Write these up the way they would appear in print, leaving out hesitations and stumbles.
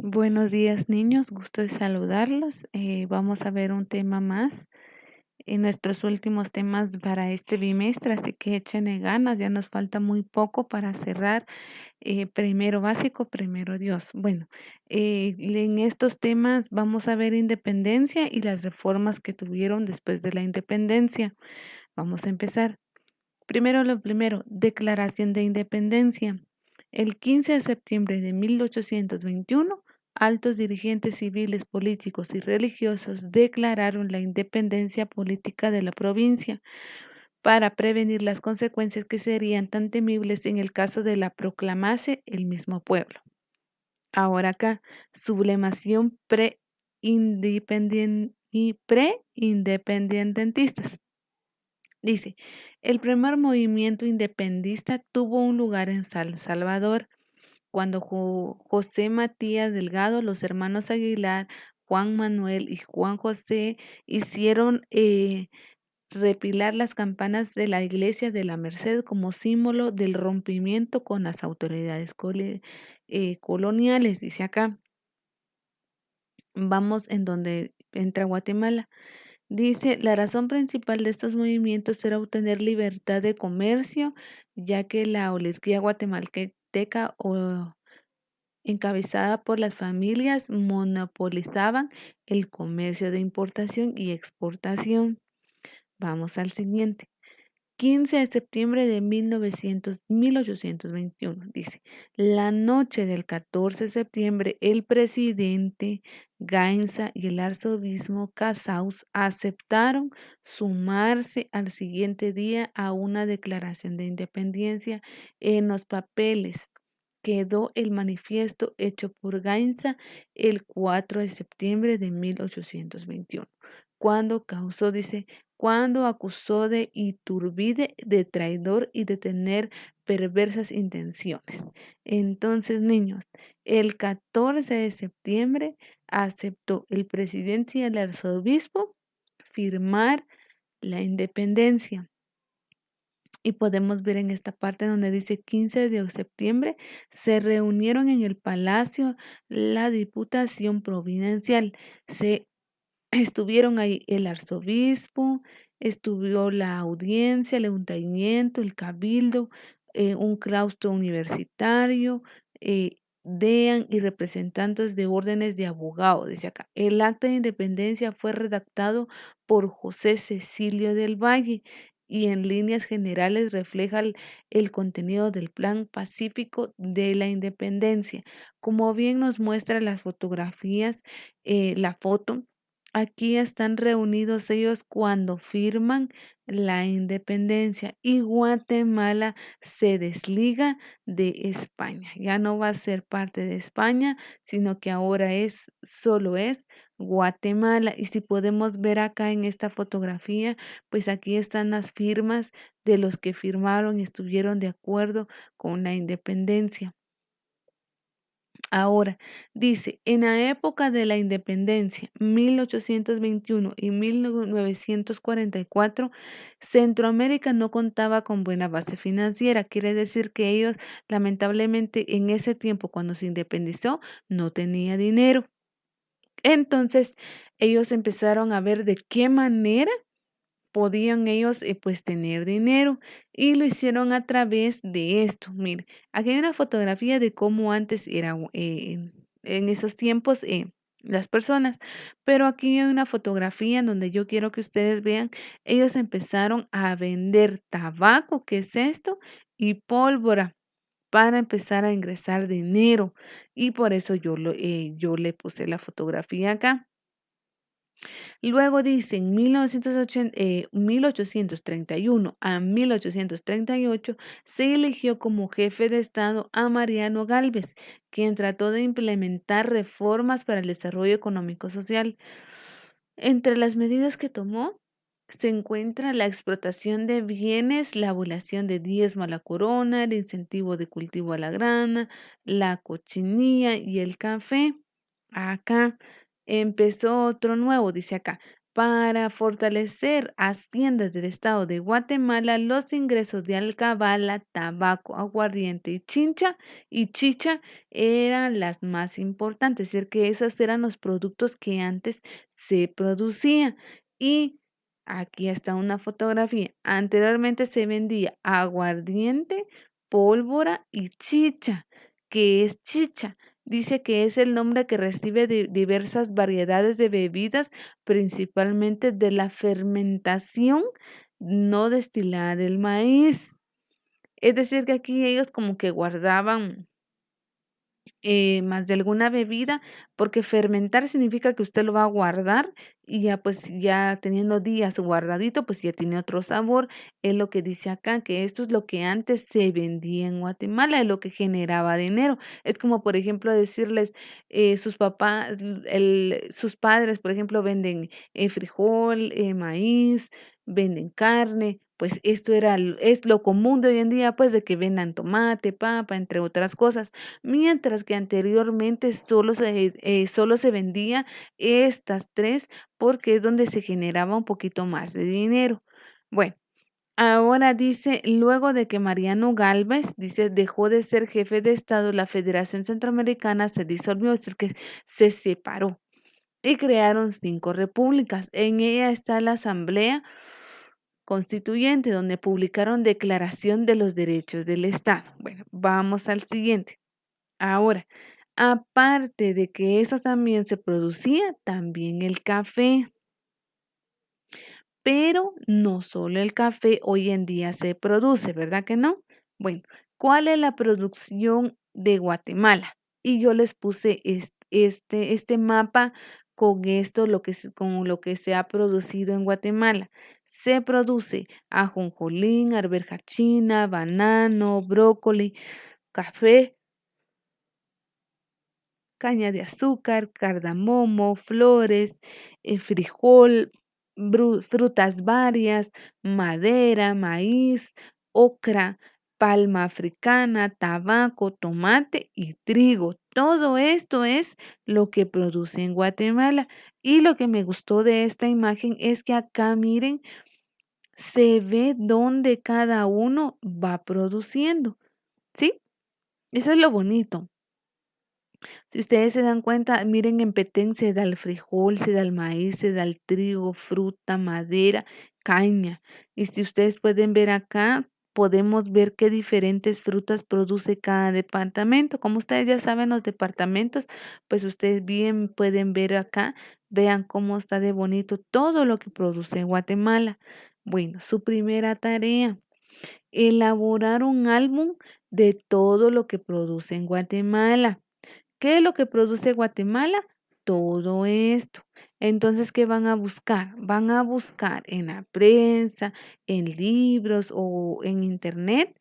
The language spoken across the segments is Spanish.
Buenos días, niños. Gusto de saludarlos. Vamos a ver un tema más en nuestros últimos temas para este bimestre, así que échenle ganas. Ya nos falta muy poco para cerrar primero básico, primero Dios. Bueno, en estos temas vamos a ver independencia y las reformas que tuvieron después de la independencia. Vamos a empezar. Primero lo primero, Declaración de Independencia. El 15 de septiembre de 1821, altos dirigentes civiles, políticos y religiosos declararon la independencia política de la provincia para prevenir las consecuencias que serían tan temibles en el caso de la proclamase el mismo pueblo. Ahora acá, sublemación pre-independentistas. Dice, el primer movimiento independista tuvo un lugar en San Salvador cuando José Matías Delgado, los hermanos Aguilar, Juan Manuel y Juan José hicieron repilar las campanas de la iglesia de la Merced como símbolo del rompimiento con las autoridades coloniales. Dice acá, vamos en donde entra Guatemala. Dice, la razón principal de estos movimientos era obtener libertad de comercio, ya que la oligarquía guatemalteca encabezada por las familias monopolizaban el comercio de importación y exportación. Vamos al siguiente. 15 de septiembre de 1821, dice, la noche del 14 de septiembre, el presidente Gainza y el arzobispo Casaus aceptaron sumarse al siguiente día a una declaración de independencia. En los papeles quedó el manifiesto hecho por Gainza el 4 de septiembre de 1821, cuando causó, dice, cuando acusó de Iturbide de traidor y de tener perversas intenciones. Entonces, niños, el 14 de septiembre aceptó el presidente y el arzobispo firmar la independencia. Y podemos ver en esta parte donde dice 15 de septiembre, se reunieron en el Palacio la Diputación Provincial. Se estuvieron ahí el arzobispo, estuvo la audiencia, el ayuntamiento, el cabildo, un claustro universitario, dean y representantes de órdenes de abogados. Dice acá, el acta de independencia fue redactado por José Cecilio del Valle y en líneas generales refleja el contenido del Plan Pacífico de la Independencia. Como bien nos muestra las fotografías, la foto. Aquí están reunidos ellos cuando firman la independencia y Guatemala se desliga de España. Ya no va a ser parte de España, sino que ahora solo es Guatemala. Y si podemos ver acá en esta fotografía, pues aquí están las firmas de los que firmaron y estuvieron de acuerdo con la independencia. Ahora, dice, en la época de la independencia, 1821 y 1944, Centroamérica no contaba con buena base financiera. Quiere decir que ellos, lamentablemente, en ese tiempo, cuando se independizó, no tenía dinero. Entonces, ellos empezaron a ver de qué manera podían ellos pues tener dinero y lo hicieron a través de esto. Mire, aquí hay una fotografía de cómo antes era en esos tiempos las personas, pero aquí hay una fotografía en donde yo quiero que ustedes vean, ellos empezaron a vender tabaco, ¿qué es esto? Y pólvora para empezar a ingresar dinero y por eso yo le puse la fotografía acá. Luego dice, en 1831 a 1838 se eligió como jefe de Estado a Mariano Gálvez, quien trató de implementar reformas para el desarrollo económico-social. Entre las medidas que tomó se encuentra la explotación de bienes, la abolición de diezmo a la corona, el incentivo de cultivo a la grana, la cochinilla y el café. Acá empezó otro nuevo, dice acá. Para fortalecer haciendas del estado de Guatemala, los ingresos de alcabala, tabaco, aguardiente y chicha eran las más importantes, es decir, que esos eran los productos que antes se producían. Y aquí está una fotografía. Anteriormente se vendía aguardiente, pólvora y chicha. ¿Qué es chicha? Dice que es el nombre que recibe de diversas variedades de bebidas, principalmente de la fermentación no destilada del maíz. Es decir, que aquí ellos como que guardaban más de alguna bebida, porque fermentar significa que usted lo va a guardar y ya pues ya teniendo días guardadito, pues ya tiene otro sabor. Es lo que dice acá, que esto es lo que antes se vendía en Guatemala, es lo que generaba dinero. Es como, por ejemplo, decirles, sus papás, sus padres, por ejemplo, venden frijol, maíz, venden carne. Pues esto es lo común de hoy en día, pues de que vendan tomate, papa, entre otras cosas, mientras que anteriormente solo se vendía estas tres porque es donde se generaba un poquito más de dinero. Bueno, ahora dice, luego de que Mariano Gálvez, dice, dejó de ser jefe de Estado, la Federación Centroamericana se disolvió, es decir, que se separó y crearon 5 repúblicas. En ella está la Asamblea Constituyente, donde publicaron Declaración de los Derechos del Estado. Bueno, vamos al siguiente. Ahora, aparte de que eso también se producía, también el café, pero no solo el café hoy en día se produce, ¿verdad que no? Bueno, ¿cuál es la producción de Guatemala? Y yo les puse este mapa con esto, con lo que se ha producido en Guatemala. Se produce ajonjolín, arveja china, banano, brócoli, café, caña de azúcar, cardamomo, flores, frijol, frutas varias, madera, maíz, ocra, palma africana, tabaco, tomate y trigo. Todo esto es lo que produce en Guatemala. Y lo que me gustó de esta imagen es que acá, miren, se ve dónde cada uno va produciendo, ¿sí? Eso es lo bonito. Si ustedes se dan cuenta, miren, en Petén se da el frijol, se da el maíz, se da el trigo, fruta, madera, caña. Y si ustedes pueden ver acá, podemos ver qué diferentes frutas produce cada departamento. Como ustedes ya saben, los departamentos, pues ustedes bien pueden ver acá, vean cómo está de bonito todo lo que produce Guatemala. Bueno, su primera tarea, elaborar un álbum de todo lo que produce en Guatemala. ¿Qué es lo que produce Guatemala? Todo esto. Entonces, ¿qué van a buscar? Van a buscar en la prensa, en libros o en internet,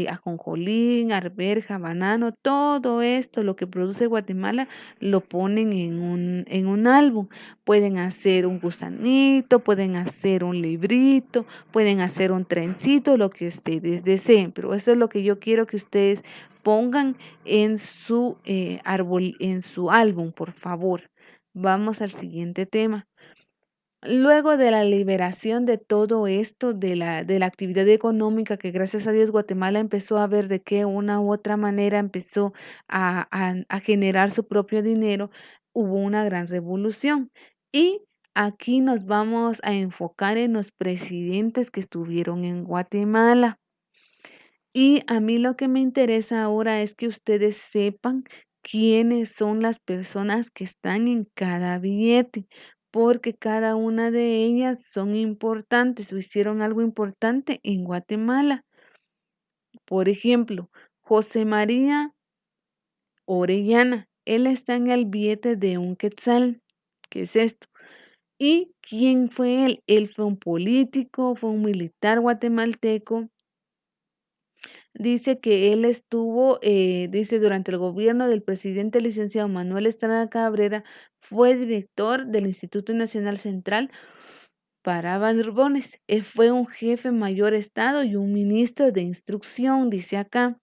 ajonjolín, arveja, banano, todo esto, lo que produce Guatemala, lo ponen en un álbum. Pueden hacer un gusanito, pueden hacer un librito, pueden hacer un trencito, lo que ustedes deseen, pero eso es lo que yo quiero que ustedes pongan en su árbol, en su álbum, por favor. Vamos al siguiente tema. Luego de la liberación de todo esto, de la actividad económica que gracias a Dios Guatemala empezó a ver de qué una u otra manera empezó a generar su propio dinero, hubo una gran revolución. Y aquí nos vamos a enfocar en los presidentes que estuvieron en Guatemala. Y a mí lo que me interesa ahora es que ustedes sepan quiénes son las personas que están en cada billete, porque cada una de ellas son importantes o hicieron algo importante en Guatemala. Por ejemplo, José María Orellana, él está en el billete de un quetzal. ¿Qué es esto? ¿Y quién fue él? Él fue un político, fue un militar guatemalteco. Dice que él estuvo, dice, durante el gobierno del presidente licenciado Manuel Estrada Cabrera, fue director del Instituto Nacional Central para Borbones. Fue un jefe mayor de Estado y un ministro de instrucción, dice acá.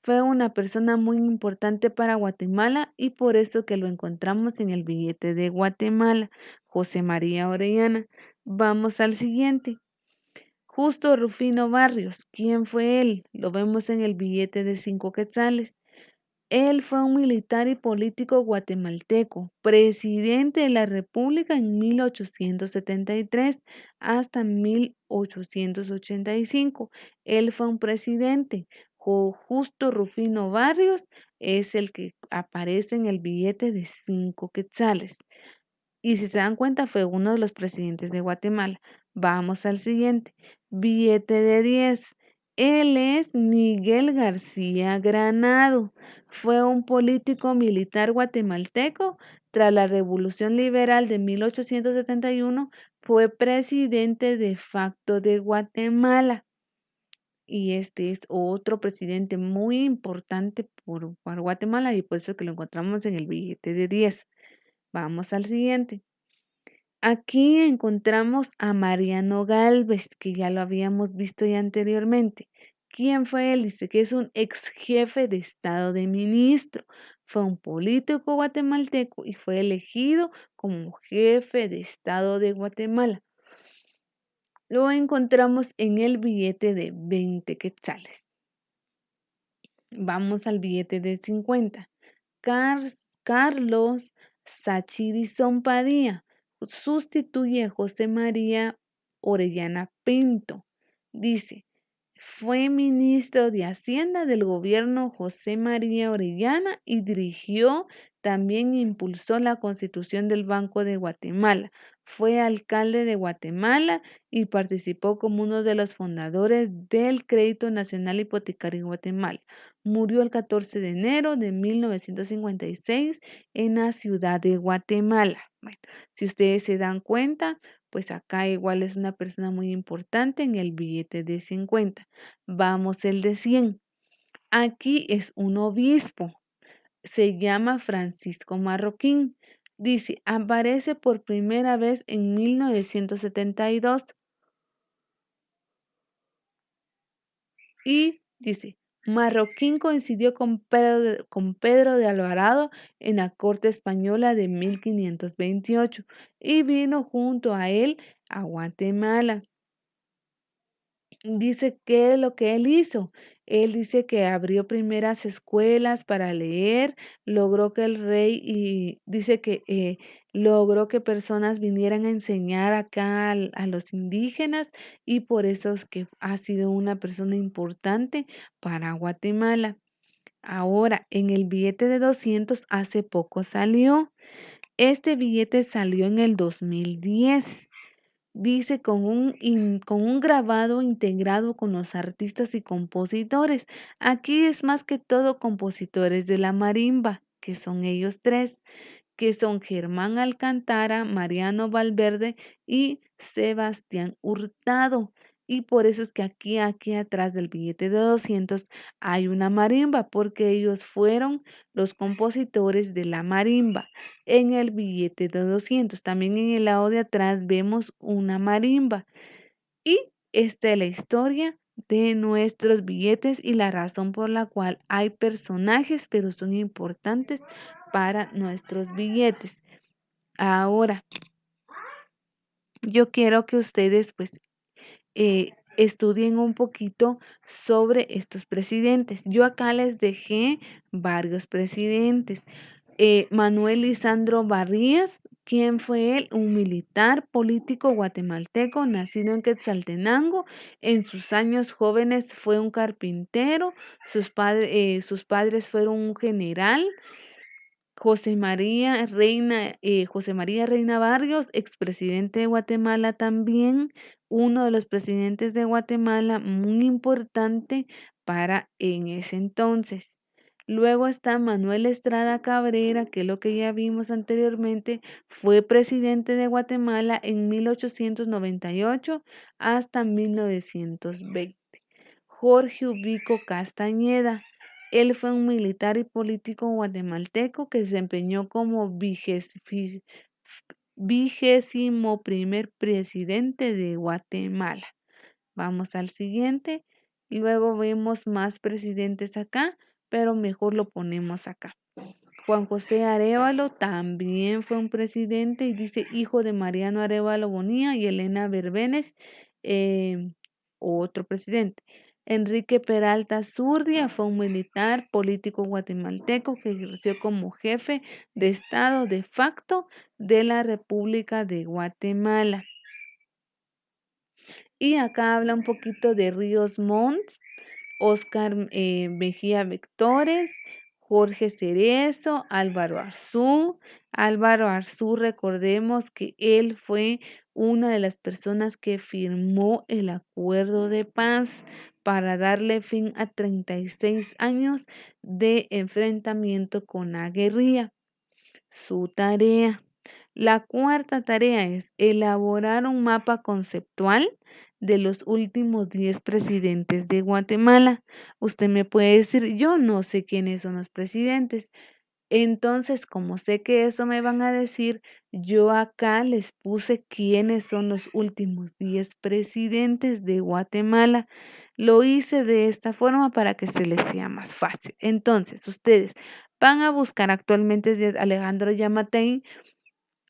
Fue una persona muy importante para Guatemala y por eso que lo encontramos en el billete de Guatemala, José María Orellana. Vamos al siguiente. Justo Rufino Barrios. ¿Quién fue él? Lo vemos en el billete de 5 quetzales. Él fue un militar y político guatemalteco, presidente de la República en 1873 hasta 1885. Él fue un presidente. Justo Rufino Barrios es el que aparece en el billete de 5 quetzales. Y si se dan cuenta, fue uno de los presidentes de Guatemala. Vamos al siguiente. Billete de 10. Él es Miguel García Granado. Fue un político militar guatemalteco. Tras la Revolución Liberal de 1871, fue presidente de facto de Guatemala. Y este es otro presidente muy importante para Guatemala y por eso que lo encontramos en el billete de 10. Vamos al siguiente. Aquí encontramos a Mariano Gálvez, que ya lo habíamos visto ya anteriormente. ¿Quién fue él? Dice que es un ex jefe de Estado de Ministro. Fue un político guatemalteco y fue elegido como jefe de Estado de Guatemala. Lo encontramos en el billete de 20 quetzales. Vamos al billete de 50. Carlos Sachirizón Padilla sustituye a José María Orellana Pinto. Dice, fue ministro de Hacienda del gobierno José María Orellana y dirigió, también impulsó la constitución del Banco de Guatemala. Fue alcalde de Guatemala y participó como uno de los fundadores del Crédito Nacional Hipotecario en Guatemala. Murió el 14 de enero de 1956 en la ciudad de Guatemala. Bueno, si ustedes se dan cuenta, pues acá igual es una persona muy importante en el billete de 50. Vamos el de 100. Aquí es un obispo. Se llama Francisco Marroquín. Dice, aparece por primera vez en 1972 y dice, Marroquín coincidió con Pedro de Alvarado en la corte española de 1528 y vino junto a él a Guatemala. Dice que lo que él hizo. Él dice que abrió primeras escuelas para leer, logró que el rey y dice que logró que personas vinieran a enseñar acá a los indígenas y por eso es que ha sido una persona importante para Guatemala. Ahora, en el billete de 200 hace poco salió. Este billete salió en el 2010. Dice con un grabado integrado con los artistas y compositores. Aquí es más que todo compositores de la marimba, que son ellos tres, que son Germán Alcántara, Mariano Valverde y Sebastián Hurtado. Y por eso es que aquí atrás del billete de 200 hay una marimba, porque ellos fueron los compositores de la marimba. En el billete de 200, también en el lado de atrás vemos una marimba. Y esta es la historia de nuestros billetes y la razón por la cual hay personajes, pero son importantes para nuestros billetes. Ahora, yo quiero que ustedes pues estudien un poquito sobre estos presidentes. Yo acá les dejé varios presidentes. Manuel Lisandro Barrías, ¿quién fue él? Un militar político guatemalteco, nacido en Quetzaltenango. En sus años jóvenes fue un carpintero. Sus padres fueron un general. José María Reina Barrios, expresidente de Guatemala también, uno de los presidentes de Guatemala muy importante para en ese entonces. Luego está Manuel Estrada Cabrera, que es lo que ya vimos anteriormente, fue presidente de Guatemala en 1898 hasta 1920. Jorge Ubico Castañeda. Él fue un militar y político guatemalteco que se desempeñó como 21º presidente de Guatemala. Vamos al siguiente. Luego vemos más presidentes acá. pero mejor lo ponemos acá. Juan José Arévalo también fue un presidente y dice hijo de Mariano Arévalo Bonilla y Elena Berbenes, eh, otro presidente. Enrique Peralta Zurdia fue un militar político guatemalteco que ejerció como jefe de Estado de facto de la República de Guatemala. Y acá habla un poquito de Ríos Montt, Óscar Mejía Vectores, Jorge Cerezo, Álvaro Arzú. Álvaro Arzú, recordemos que él fue una de las personas que firmó el acuerdo de paz para darle fin a 36 años de enfrentamiento con la guerrilla. Su tarea. La cuarta tarea es elaborar un mapa conceptual de los últimos 10 presidentes de Guatemala. Usted me puede decir, yo no sé quiénes son los presidentes. Entonces, como sé que eso me van a decir, yo acá les puse quiénes son los últimos 10 presidentes de Guatemala. Lo hice de esta forma para que se les sea más fácil. Entonces, ustedes van a buscar actualmente es Alejandro Yamatei.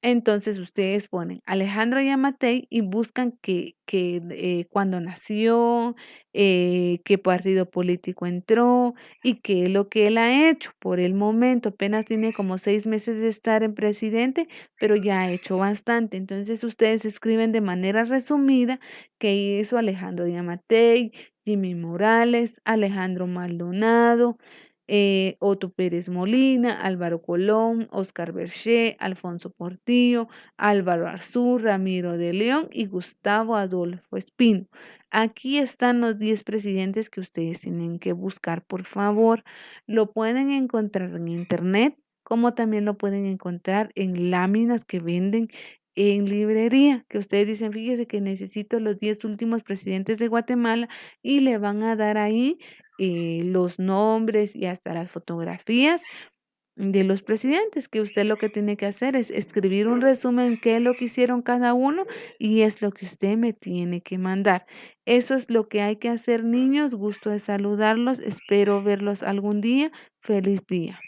Entonces ustedes ponen Alejandro Yamatei y buscan cuándo nació, qué partido político entró y qué es lo que él ha hecho por el momento. Apenas tiene como 6 meses de estar en presidente, pero ya ha hecho bastante. Entonces ustedes escriben de manera resumida qué hizo Alejandro Yamatei, Jimmy Morales, Alejandro Maldonado, Otto Pérez Molina, Álvaro Colón, Oscar Berché, Alfonso Portillo, Álvaro Arzú, Ramiro de León y Gustavo Adolfo Espino. Aquí están los 10 presidentes que ustedes tienen que buscar, por favor. Lo pueden encontrar en internet, como también lo pueden encontrar en láminas que venden en librería, que ustedes dicen, fíjese que necesito los 10 últimos presidentes de Guatemala y le van a dar ahí los nombres y hasta las fotografías de los presidentes, que usted lo que tiene que hacer es escribir un resumen qué es lo que hicieron cada uno y es lo que usted me tiene que mandar. Eso es lo que hay que hacer, niños. Gusto de saludarlos. Espero verlos algún día. Feliz día.